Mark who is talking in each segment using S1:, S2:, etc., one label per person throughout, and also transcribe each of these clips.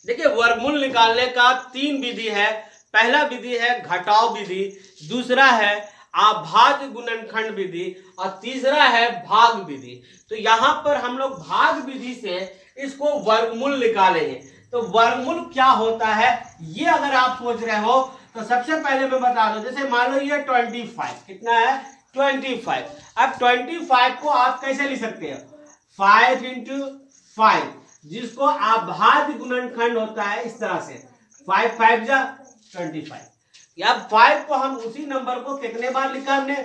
S1: देखिए वर्गमूल निकालने का 3 विधि है। पहला विधि है घटाव विधि, दूसरा है अभाज्य गुणनखंड विधि और तीसरा है भाग विधि। तो यहाँ पर हम लोग भाग विधि से इसको वर्गमूल निकालेंगे। तो वर्गमूल क्या होता है ये अगर आप सोच रहे हो तो सबसे पहले मैं बता दूं, जैसे मान लो ये 25 कितना है 25। अब 25 को आप कैसे लिख सकते हो 5 × 5, जिसको अभाज्य गुणनखंड होता है इस तरह से 5 × 5 = 25। या 5 को हम उसी नंबर को कितने बार लिखा हमने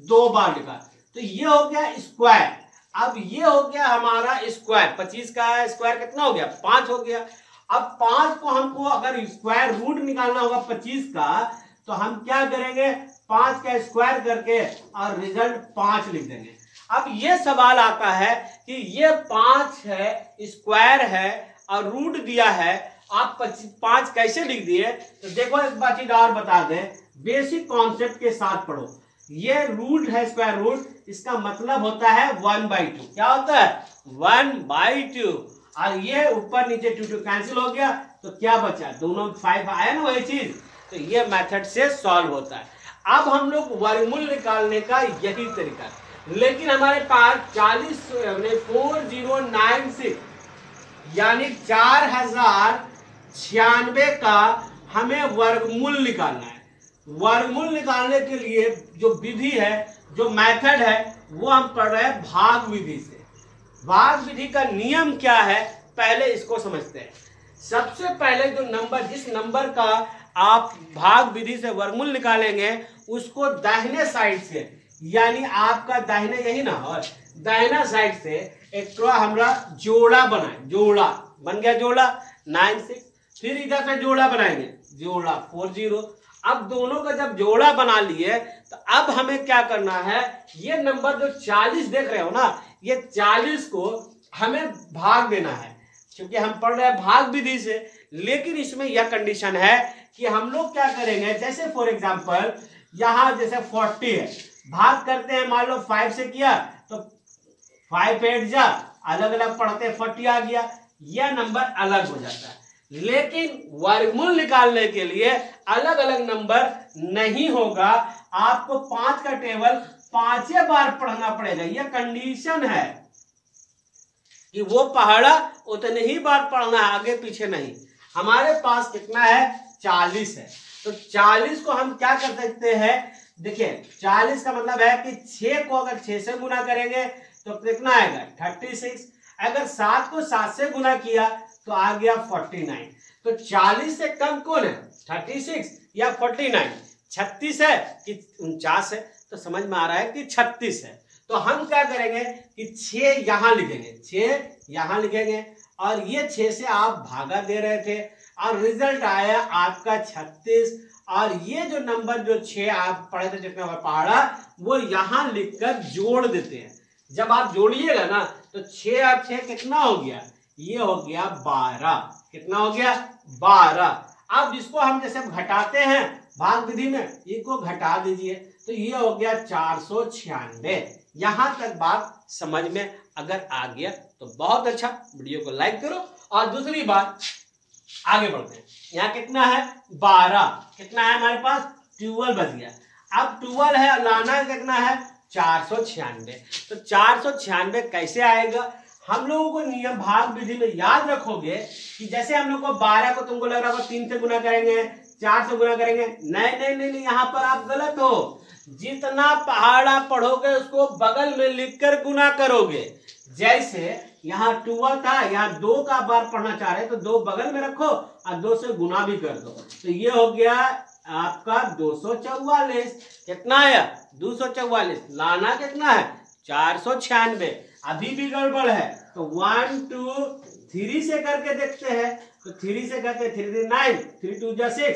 S1: 2 बार लिखा। तो ये हो गया स्क्वायर। अब ये हो गया हमारा स्क्वायर, 25 का स्क्वायर कितना हो गया 5 हो गया। अब 5 को हमको अगर स्क्वायर रूट निकालना होगा 25 का, तो हम क्या करेंगे 5 का स्क्वायर करके और रिजल्ट 5 लिख देंगे। अब ये सवाल आता है कि ये 5 है, स्क्वायर है और रूट दिया है, आप 5 कैसे लिख दिए। तो देखो एक बात और बता दें, बेसिक कॉन्सेप्ट के साथ पढ़ो। ये रूट है स्क्वायर रूट, इसका मतलब होता है 1/2। क्या होता है 1/2। और ये ऊपर नीचे 2 कैंसिल हो गया तो क्या बचा, दोनों 5 आया ना वही चीज। तो ये मेथड से सॉल्व होता है। अब हम लोग वर्गमूल निकालने का यही तरीका, लेकिन हमारे पास 4096 यानी 4096 का हमें वर्गमूल निकालना है। वर्गमूल निकालने के लिए जो विधि है, जो मेथड है, वो हम पढ़ रहे हैं भाग विधि से। भाग विधि का नियम क्या है पहले इसको समझते हैं। सबसे पहले जो नंबर, जिस नंबर का आप भाग विधि से वर्गमूल निकालेंगे उसको दाहिने साइड से, यानी आपका दाहिने यही ना, और दाहिना साइड से एक हमारा जोड़ा बनाए। जोड़ा बन गया, जोड़ा 96। फिर इधर से जोड़ा बनाएंगे, जोड़ा 40। अब दोनों का जब जोड़ा बना लिए तो अब हमें क्या करना है, ये नंबर जो 40 देख रहे हो ना, ये 40 को हमें भाग देना है, क्योंकि हम पढ़ रहे हैं भाग विधि से। लेकिन इसमें यह कंडीशन है कि हम लोग क्या करेंगे, जैसे फॉर एग्जांपल यहाँ जैसे 40 है, भाग करते हैं, मान लो 5 से किया तो 5 8 जा, अलग अलग पढ़ते 40 आ गया, यह नंबर अलग हो जाता है। लेकिन वर्गमूल निकालने के लिए अलग अलग नंबर नहीं होगा, आपको 5 का टेबल 5 बार पढ़ना पड़ेगा। यह कंडीशन है कि वो पहाड़ा उतने ही बार पढ़ना है, आगे पीछे नहीं। हमारे पास कितना है 40 है, तो 40 को हम क्या कर सकते हैं, देखिए 40 का मतलब है कि 6 को अगर 6 से गुना करेंगे तो कितना आएगा 36। अगर 7 को 7 से गुना किया तो आ गया 49। तो 40 से कम कौन है 36 या 49, 36 है कि 49 है। तो समझ में आ रहा है कि 36 है। तो हम क्या करेंगे कि 6 यहां लिखेंगे, 6 यहां लिखेंगे, और ये 6 से आप भागा दे रहे थे और रिजल्ट आया आपका 36। और ये जो नंबर जो 6 आप पढ़े थे जितना पहाड़ा, वो यहां लिखकर जोड़ देते हैं। जब आप जोड़िएगा ना तो 6 और 6 कितना हो गया, ये हो गया 12। कितना हो गया 12। अब इसको हम जैसे घटाते हैं भाग विधि में, इसको घटा दीजिए तो ये हो गया 496। यहां तक बात समझ में अगर आ गया तो बहुत अच्छा, वीडियो को लाइक करो। और दूसरी बात आगे बढ़ते हैं, यहाँ कितना है 12, कितना है हमारे पास 12 बच गया। अब 12 है, लाना कितना है 496। तो 496 कैसे आएगा, हम लोगों को नियम भाग विधि में याद रखोगे कि जैसे हम लोग को 12 को तुमको लग रहा होगा 3 से गुना करेंगे, 4 से गुना करेंगे, नहीं नहीं नहीं, यहाँ पर आप गलत हो। जितना पहाड़ा पढ़ोगे उसको बगल में लिखकर गुना करोगे। जैसे यहाँ 12 था, यहाँ 2 का बार पढ़ना चाह रहे तो 2 बगल में रखो और 2 से गुना भी कर दो, तो ये हो गया आपका 244। कितना आया 244। लाना कितना है 496। अभी भी गड़बड़ है तो 1 2 3 से करके देखते हैं। तो 3 से करते 3 3 9, 3 2 जा 6,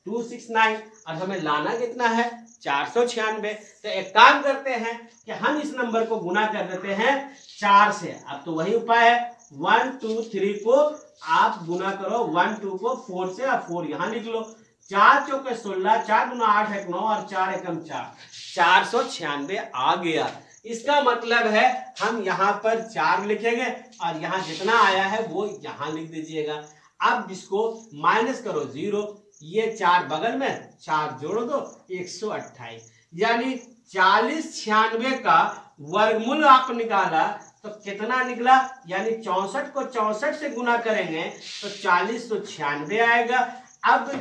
S1: 2 6 9। और हमें लाना कितना है 496। तो एक काम करते हैं कि हम इस नंबर को गुना कर देते हैं 4 से। अब तो वही उपाय है, 1 2 3 को आप गुना करो, 1 2 को 4 से, और 4 यहाँ लिख लो। 4 चौके 16, 4 दूना 8 1 9 और 4 एकम 4, 496 आ गया। इसका मतलब है हम यहाँ पर 4 लिखेंगे और यहाँ जितना आया है वो यहाँ लिख दीजिएगा। अब इसको माइनस करो 0, ये 4 बगल में, 4 जोड़ दो 128, यानी 40 96 का वर्गमूल आप निकाला तो कितना निकला, यानी 64 को 64 से गुना करेंगे तो 40 तो 96 आएगा। अब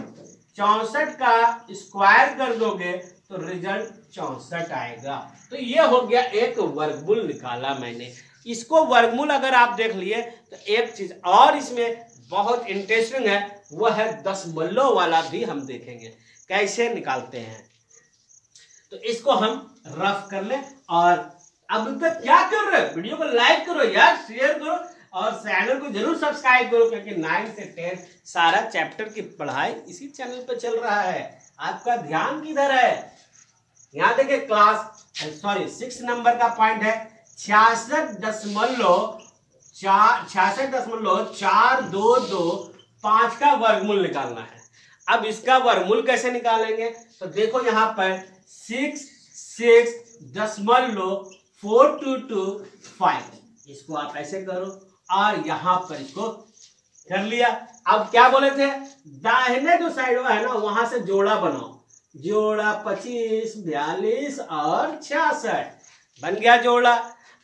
S1: 64 का स्क्वायर कर दोगे तो रिजल्ट 64 आएगा। तो ये हो गया एक वर्गमूल निकाला मैंने। इसको वर्गमूल अगर आप देख लिए तो एक चीज और इसमें बहुत इंटरेस्टिंग है, वो है दशमलव वाला भी हम देखेंगे कैसे निकालते हैं। तो इसको हम रफ कर ले। और अब तक क्या कर रहे हो, वीडियो को लाइक करो यार, शेयर करो और चैनल को जरूर सब्सक्राइब करो, क्योंकि 9 से 10 सारा चैप्टर की पढ़ाई इसी चैनल पर चल रहा है। आपका ध्यान किधर है, यहाँ देखिए क्लास 6 नंबर का पॉइंट है 66.422 का वर्गमूल निकालना है। अब इसका वर्गमूल कैसे निकालेंगे, तो देखो यहाँ पर 66.4225, इसको आप ऐसे करो और यहाँ पर इसको कर लिया। अब क्या बोले थे, दाहिने जो साइड है ना वहां से जोड़ा बनाओ, जोड़ा 25 42 और 66 बन गया जोड़ा।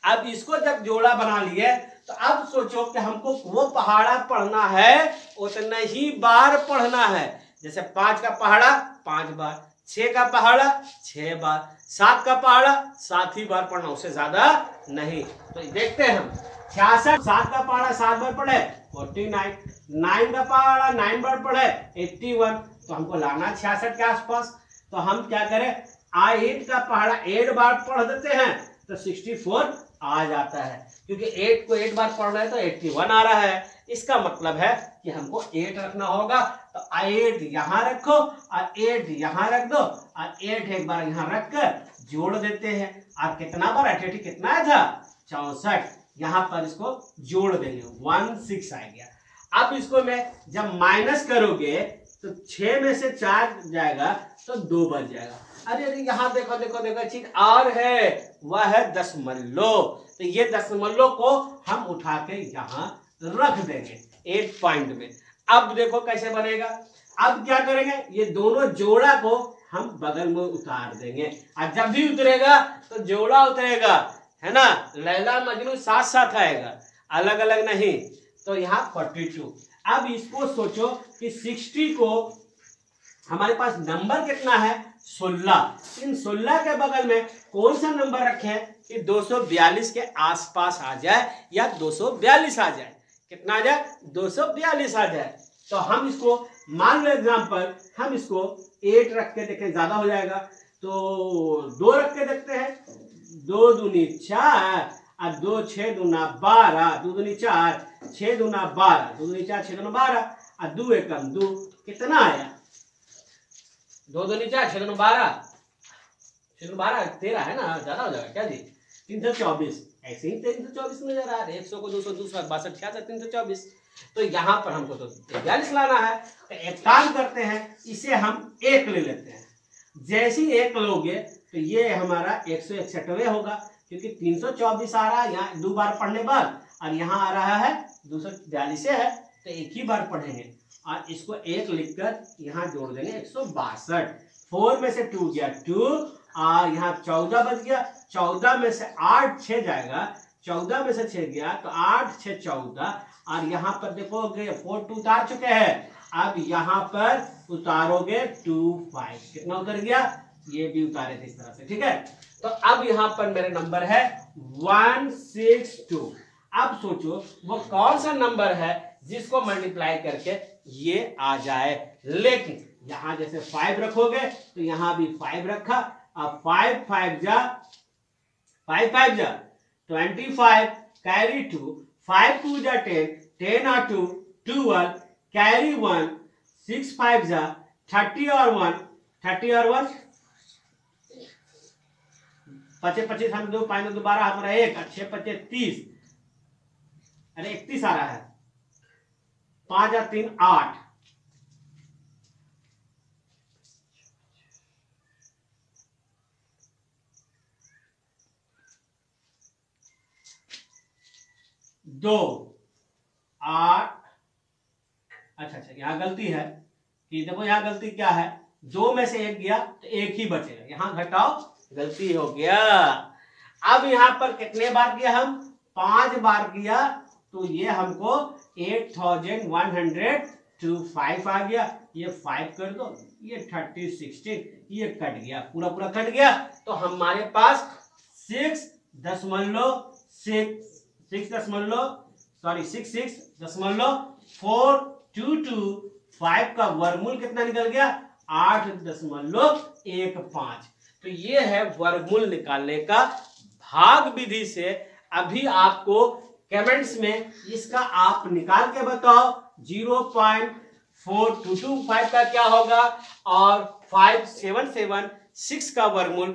S1: अब इसको जब जोड़ा बना लिए तो अब सोचो कि हमको वो पहाड़ा पढ़ना है उतना ही बार पढ़ना है। जैसे 5 का पहाड़ा 5 बार, 6 का पहाड़ा 6 बार, 7 का पहाड़ा 7 ही बार पढ़ना, उससे ज्यादा नहीं। तो देखते हैं हम 66, 7 का पहाड़ा 7 बार पढ़े 49, 9 का पहाड़ा 9 बार पढ़े 81, तो हमको लाना 66 के आसपास। तो हम क्या करें, 8 का पहाड़ा 8 बार पढ़ देते हैं तो 64 आ जाता है, क्योंकि 8 को 8 बार पढ़ रहे हैं तो 81 आ रहा है। इसका मतलब है कि हमको 8 रखना होगा, तो 8 यहाँ रखो और 8 यहाँ रख दो और 8 एक बार यहाँ रख कर जोड़ देते हैं। और कितना बार 88 कितना आया था 64, यहाँ पर इसको जोड़ देंगे 16 आ गया। अब इसको मैं जब माइनस करोगे तो 6 में से 4 जाएगा तो 2 बच जाएगा। अरे अरे यहाँ देखो देखो देखो चीज और है, वह है दशमलव। तो ये दशमलव को हम उठा के यहाँ रख देंगे 8 पॉइंट में। अब देखो कैसे बनेगा, अब क्या करेंगे, ये दोनों जोड़ा को हम बगल में उतार देंगे और जब भी उतरेगा तो जोड़ा उतरेगा, है ना, लैला मजनू साथ साथ आएगा, अलग अलग नहीं। तो यहाँ 42। अब इसको सोचो कि 60 को हमारे पास नंबर कितना है 16, इन 16 के बगल में कौन सा नंबर रखें कि 242 के आसपास आ जाए या 242 आ जाए, कितना आ जाए 242 आ जाए। तो हम इसको मान लो एग्जांपल, हम इसको 8 रख के देखें, ज्यादा हो जाएगा तो 2 रख के देखते हैं, 2 दूनी 4 और 2 6 दूना 12, 2 दूनी 4 6 दूना 12, 2 दूनी 4 6 दूना 12 और 2 एकम 2, कितना आया 2 दूनी 4 6 दूना 12, 6 दूना 12 13 है ना, ज्यादा हो जाएगा क्या जी 324, ऐसे ही 324 नजर आ रहा है, 100 को 200 200 62 66 324। तो यहाँ पर हमको तो 42 लाना है। तो एक काम करते हैं, इसे हम 1 ले लेते हैं। जैसे ही 1 लोगे तो ये हमारा 161 होगा, क्योंकि 324 आ रहा है यहाँ 2 बार पढ़ने बाद और यहाँ आ रहा है 242 है, तो 1 ही बार पढ़ेंगे और इसको 1 लिखकर यहाँ जोड़ देंगे 162। 4 में से 2 गया 2 और यहाँ 14 बच गया, 14 में से 8 6 जाएगा, 14 में से 6 गया तो 8 6 14 और यहाँ पर देखोगे 4 2 उतार चुके हैं, अब यहाँ पर उतारोगे 2 5, कितना उतर गया, ये भी उतारे थे इस तरह से, ठीक है। तो अब यहाँ पर मेरे नंबर है 162। अब सोचो वो कौन सा नंबर है जिसको मल्टीप्लाई करके ये आ जाए, लेकिन यहाँ जैसे 5 रखोगे तो यहाँ भी 5 रखा, अब 5 5 जा 25 कैरी 2, 5 2 जा 10, 10 और 2 12 कैरी 1, 6 5 जा 30 और 1 30 और 1 25 25 हम 2 5 2 12 हमारा 1 6 25 30, अरे 31 आ रहा है, 5 और 3 8, दो 8 अच्छा, यहाँ गलती है कि देखो, यहाँ गलती क्या है, 2 में से 1 गया तो 1 ही बचेगा, यहाँ घटाओ, गलती हो गया। अब यहाँ पर कितने बार किया हम, 5 बार किया, तो ये हमको 8125 आ गया। ये 5 कर दो, ये 30 16, ये कट गया, पूरा पूरा कट गया। तो हमारे पास 66.422 का वर्गमूल कितना निकल गया, 8.15। तो ये है वर्गमूल निकालने का भाग विधि से। अभी आपको कमेंट्स में इसका आप निकाल के बताओ 0.4225 का क्या होगा और 5776 का वर्गमूल